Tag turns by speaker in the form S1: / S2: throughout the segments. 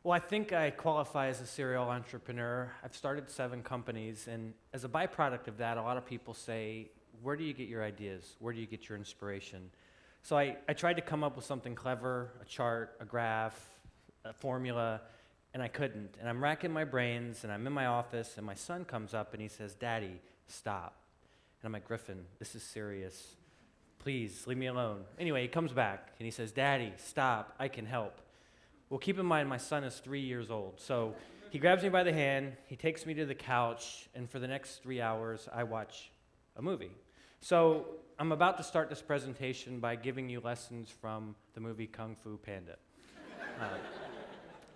S1: Well, I think I qualify as a serial entrepreneur. I've started 7 companies, and as a byproduct of that, a lot of people say, where do you get your ideas? Where do you get your inspiration? So I tried to come up with something clever, a chart, a graph, a formula, and I couldn't. And I'm racking my brains, and I'm in my office, and my son comes up and he says, Daddy, stop. And I'm like, Griffin, this is serious. Please, leave me alone. Anyway, he comes back, and he says, Daddy, stop, I can help. Well, keep in mind, my son is 3 years old. So he grabs me by the hand, he takes me to the couch, and for the next 3 hours, I watch a movie. So I'm about to start this presentation by giving you lessons from the movie Kung Fu Panda.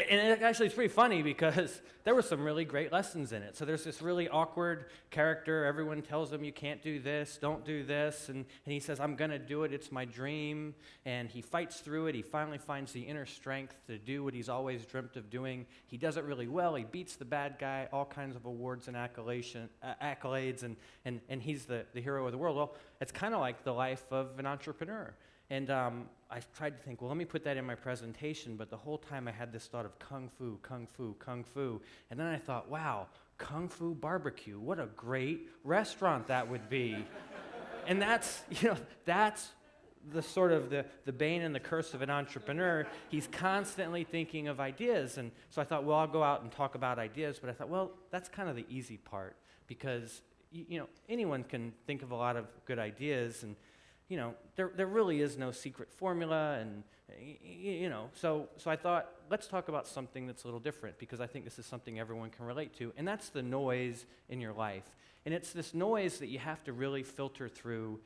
S1: And actually, it's pretty funny because there were some really great lessons in it. So there's this really awkward character. Everyone tells him, you can't do this, don't do this. And he says, I'm going to do it. It's my dream. And he fights through it. He finally finds the inner strength to do what he's always dreamt of doing. He does it really well. He beats the bad guy, all kinds of awards and accolades, and he's the hero of the world. Well, it's kind of like the life of an entrepreneur. And I tried to think, well, let me put that in my presentation, but the whole time I had this thought of Kung Fu, Kung Fu, Kung Fu. And then I thought, wow, Kung Fu barbecue, what a great restaurant that would be. And that's the sort of the bane and the curse of an entrepreneur. He's constantly thinking of ideas. And so I thought, well, I'll go out and talk about ideas, but I thought, well, that's kind of the easy part because, anyone can think of a lot of good ideas, and there really is no secret formula, and so I thought, let's talk about something that's a little different, because I think this is something everyone can relate to, and that's the noise in your life. And it's this noise that you have to really filter through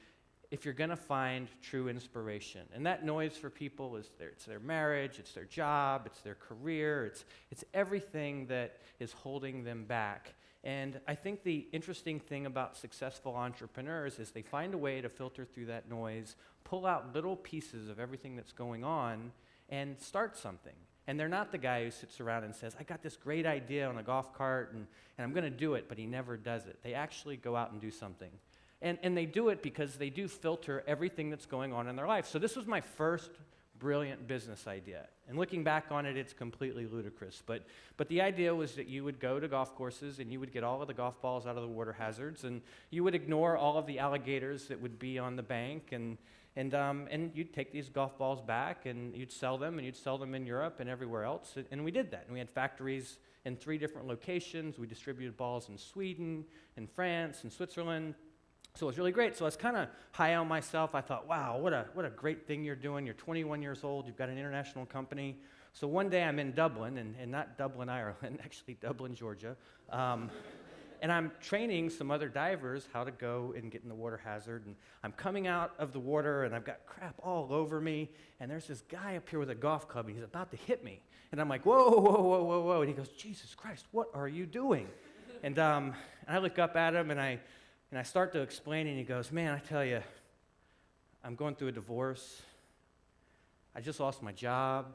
S1: if you're going to find true inspiration. And that noise for people is it's their marriage, it's their job, it's their career, it's everything that is holding them back. And I think the interesting thing about successful entrepreneurs is they find a way to filter through that noise, pull out little pieces of everything that's going on, and start something. And they're not the guy who sits around and says, I got this great idea on a golf cart, and I'm going to do it, but he never does it. They actually go out and do something. And they do it because they do filter everything that's going on in their life. So this was my first brilliant business idea. And looking back on it, it's completely ludicrous. But the idea was that you would go to golf courses and you would get all of the golf balls out of the water hazards, and you would ignore all of the alligators that would be on the bank, and you'd take these golf balls back and you'd sell them, and you'd sell them in Europe and everywhere else. And we did that. And we had factories in 3 different locations. We distributed balls in Sweden, in France, in Switzerland. So it was really great. So I was kind of high on myself. I thought, wow, what a great thing you're doing. You're 21 years old. You've got an international company. So one day I'm in Dublin, and not Dublin, Ireland, actually Dublin, Georgia. And I'm training some other divers how to go and get in the water hazard. And I'm coming out of the water, and I've got crap all over me. And there's this guy up here with a golf club, and he's about to hit me. And I'm like, whoa, whoa, whoa, whoa, whoa. And he goes, Jesus Christ, what are you doing? And I look up at him, and I start to explain, and he goes, man, I tell you, I'm going through a divorce. I just lost my job.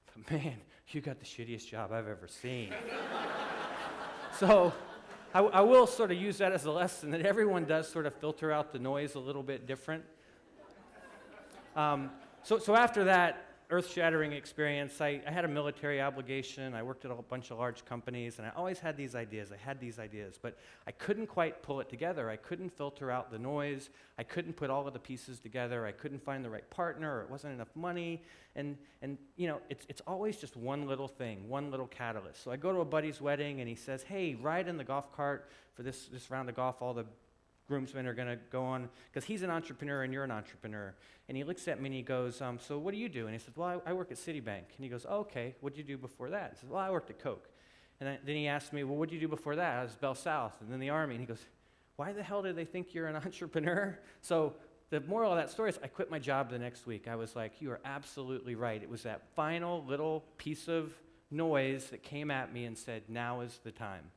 S1: But man, you got the shittiest job I've ever seen. So I will sort of use that as a lesson that everyone does sort of filter out the noise a little bit different. So after that earth-shattering experience, I had a military obligation. I worked at a whole bunch of large companies, and I always had these ideas. But I couldn't quite pull it together. I couldn't filter out the noise. I couldn't put all of the pieces together. I couldn't find the right partner, or it wasn't enough money. And it's always just one little thing, one little catalyst. So I go to a buddy's wedding, and he says, hey, ride in the golf cart for this round of golf. All the groomsmen are going to go on, because he's an entrepreneur and you're an entrepreneur. And he looks at me and he goes, so what do you do? And he says, well, I work at Citibank. And he goes, oh, okay, what did you do before that? He says, well, I worked at Coke. And then he asked me, well, what did you do before that? I was Bell South, and then the Army. And he goes, why the hell do they think you're an entrepreneur? So the moral of that story is I quit my job the next week. I was like, you are absolutely right. It was that final little piece of noise that came at me and said, now is the time.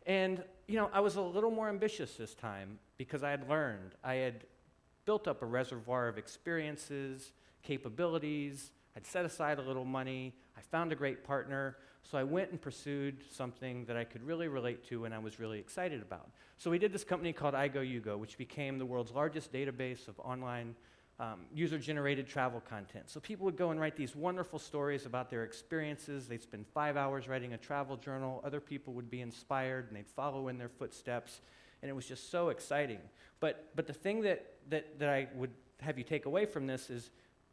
S1: And, I was a little more ambitious this time because I had learned. I had built up a reservoir of experiences, capabilities. I'd set aside a little money. I found a great partner. So I went and pursued something that I could really relate to and I was really excited about. So we did this company called iGoUgo, which became the world's largest database of online user-generated travel content. So people would go and write these wonderful stories about their experiences. They'd spend 5 hours writing a travel journal. Other people would be inspired, and they'd follow in their footsteps, and it was just so exciting. But the thing that I would have you take away from this is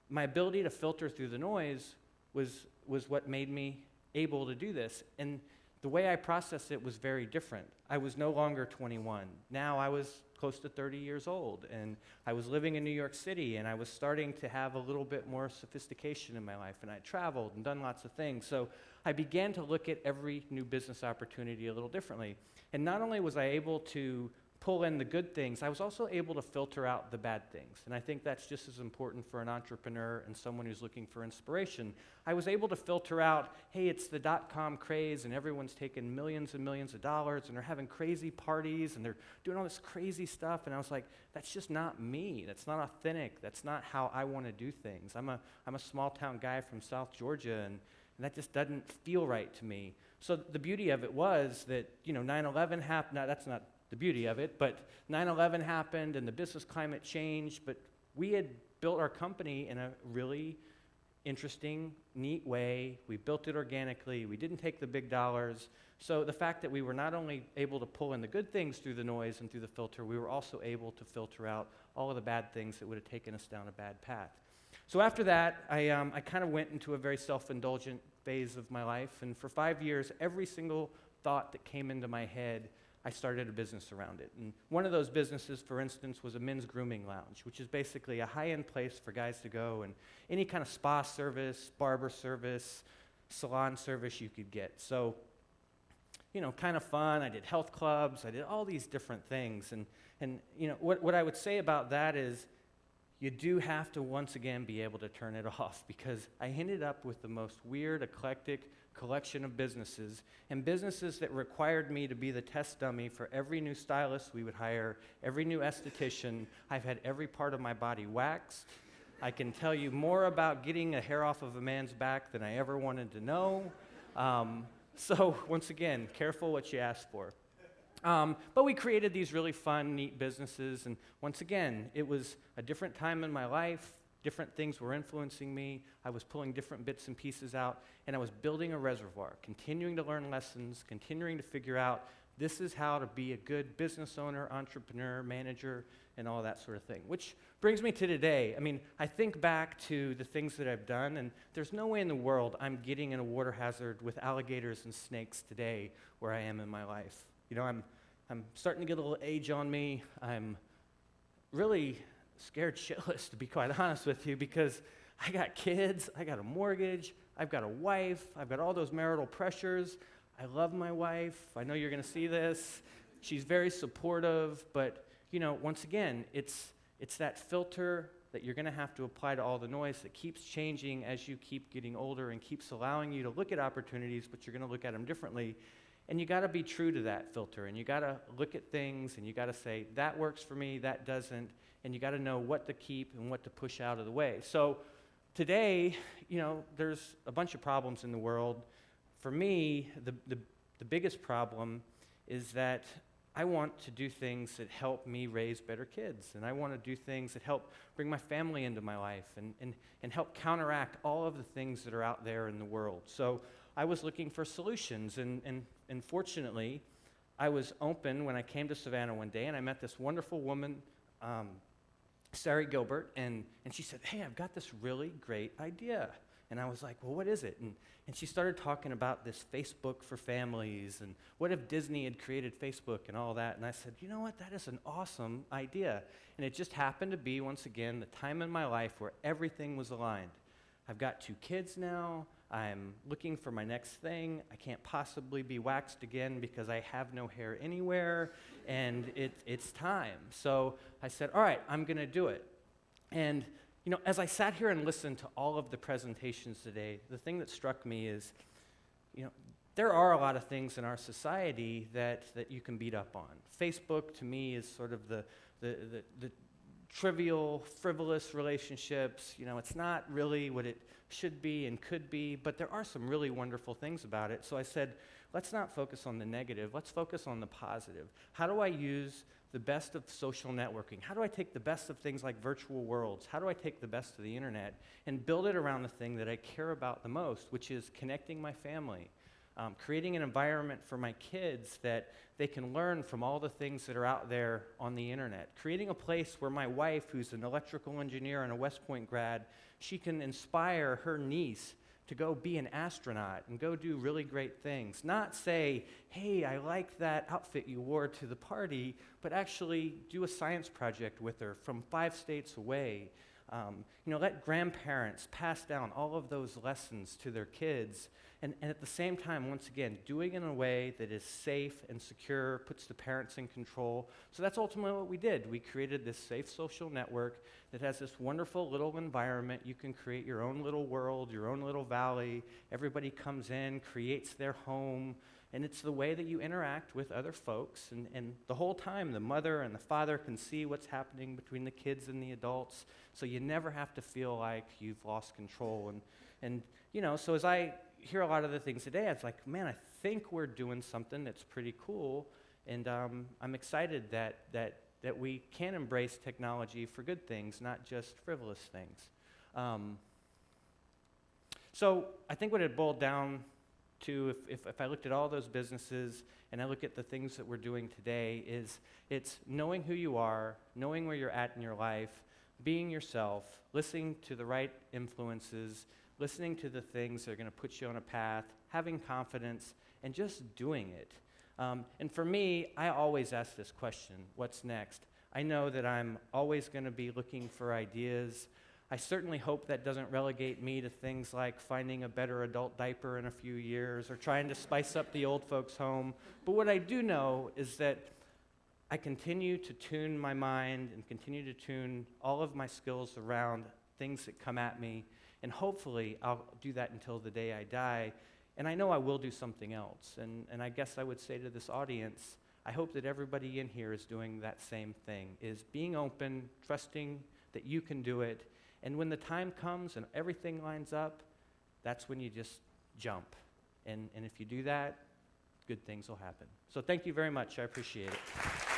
S1: my ability to filter through the noise was what made me able to do this. And the way I processed it was very different. I was no longer 21. Now I was close to 30 years old, and I was living in New York City, and I was starting to have a little bit more sophistication in my life, and I traveled and done lots of things. So I began to look at every new business opportunity a little differently. And not only was I able to pull in the good things, I was also able to filter out the bad things. And I think that's just as important for an entrepreneur and someone who's looking for inspiration. I was able to filter out, hey, it's the .com craze, and everyone's taking millions and millions of dollars, and they're having crazy parties, and they're doing all this crazy stuff. And I was like, that's just not me. That's not authentic. That's not how I want to do things. I'm a small town guy from South Georgia, and that just doesn't feel right to me. So the beauty of it was that, 9/11 happened. Now, that's not the beauty of it, but 9/11 happened and the business climate changed, but we had built our company in a really interesting, neat way. We built it organically. We didn't take the big dollars. So the fact that we were not only able to pull in the good things through the noise and through the filter, we were also able to filter out all of the bad things that would have taken us down a bad path. So after that, I kind of went into a very self-indulgent phase of my life, and for 5 years, every single thought that came into my head, I started a business around it. And one of those businesses, for instance, was a men's grooming lounge, which is basically a high-end place for guys to go and any kind of spa service, barber service, salon service you could get. So, kind of fun. I did health clubs. I did all these different things. And what I would say about that is you do have to, once again, be able to turn it off, because I ended up with the most weird, eclectic collection of businesses, and businesses that required me to be the test dummy for every new stylist we would hire, every new esthetician. I've had every part of my body waxed. I can tell you more about getting a hair off of a man's back than I ever wanted to know. So once again, careful what you ask for. But we created these really fun, neat businesses, and once again, it was a different time in my life. Different things were influencing me. I was pulling different bits and pieces out, and I was building a reservoir, continuing to learn lessons, continuing to figure out this is how to be a good business owner, entrepreneur, manager, and all that sort of thing. Which brings me to today. I think back to the things that I've done, and there's no way in the world I'm getting in a water hazard with alligators and snakes today where I am in my life. I'm starting to get a little age on me. I'm really scared shitless, to be quite honest with you, because I got kids, I got a mortgage, I've got a wife, I've got all those marital pressures. I love my wife. I know you're going to see this. She's very supportive, but once again, it's that filter that you're going to have to apply to all the noise that keeps changing as you keep getting older and keeps allowing you to look at opportunities, but you're going to look at them differently. And you got to be true to that filter, and you got to look at things, and you got to say, that works for me, that doesn't, and you got to know what to keep and what to push out of the way. So today, there's a bunch of problems in the world. For me, the biggest problem is that I want to do things that help me raise better kids, and I want to do things that help bring my family into my life and help counteract all of the things that are out there in the world. So I was looking for solutions, and fortunately, I was open when I came to Savannah one day, and I met this wonderful woman, Sarah Gilbert, and she said, hey, I've got this really great idea. And I was like, well, what is it? And she started talking about this Facebook for families, and what if Disney had created Facebook and all that. And I said, you know what, that is an awesome idea. And it just happened to be, once again, the time in my life where everything was aligned. I've got 2 kids now. I'm looking for my next thing. I can't possibly be waxed again because I have no hair anywhere, and it's time. So I said, all right, I'm going to do it. And as I sat here and listened to all of the presentations today, the thing that struck me is, there are a lot of things in our society that you can beat up on. Facebook, to me, is sort of the trivial, frivolous relationships. It's not really what it should be and could be, but there are some really wonderful things about it. So I said, let's not focus on the negative. Let's focus on the positive. How do I use the best of social networking? How do I take the best of things like virtual worlds? How do I take the best of the internet and build it around the thing that I care about the most, which is connecting my family, creating an environment for my kids that they can learn from all the things that are out there on the internet, creating a place where my wife, who's an electrical engineer and a West Point grad, she can inspire her niece to go be an astronaut and go do really great things. Not say, hey, I like that outfit you wore to the party, but actually do a science project with her from 5 states away. Let grandparents pass down all of those lessons to their kids, and at the same time, once again, doing it in a way that is safe and secure, puts the parents in control. So that's ultimately what we did. We created this safe social network that has this wonderful little environment. You can create your own little world, your own little valley. Everybody comes in, creates their home, and it's the way that you interact with other folks. And the whole time, the mother and the father can see what's happening between the kids and the adults, so you never have to feel like you've lost control. So as I hear a lot of the things today, I was like, man, I think we're doing something that's pretty cool, and I'm excited that we can embrace technology for good things, not just frivolous things. So I think what it boiled down to, if I looked at all those businesses and I look at the things that we're doing today, is it's knowing who you are, knowing where you're at in your life, being yourself, listening to the right influences, listening to the things that are going to put you on a path, having confidence, and just doing it. And for me, I always ask this question, what's next? I know that I'm always going to be looking for ideas. I certainly hope that doesn't relegate me to things like finding a better adult diaper in a few years or trying to spice up the old folks' home. But what I do know is that I continue to tune my mind and continue to tune all of my skills around things that come at me, and hopefully I'll do that until the day I die. And I know I will do something else. And I guess I would say to this audience, I hope that everybody in here is doing that same thing, is being open, trusting that you can do it. And when the time comes and everything lines up, that's when you just jump. And if you do that, good things will happen. So thank you very much. I appreciate it.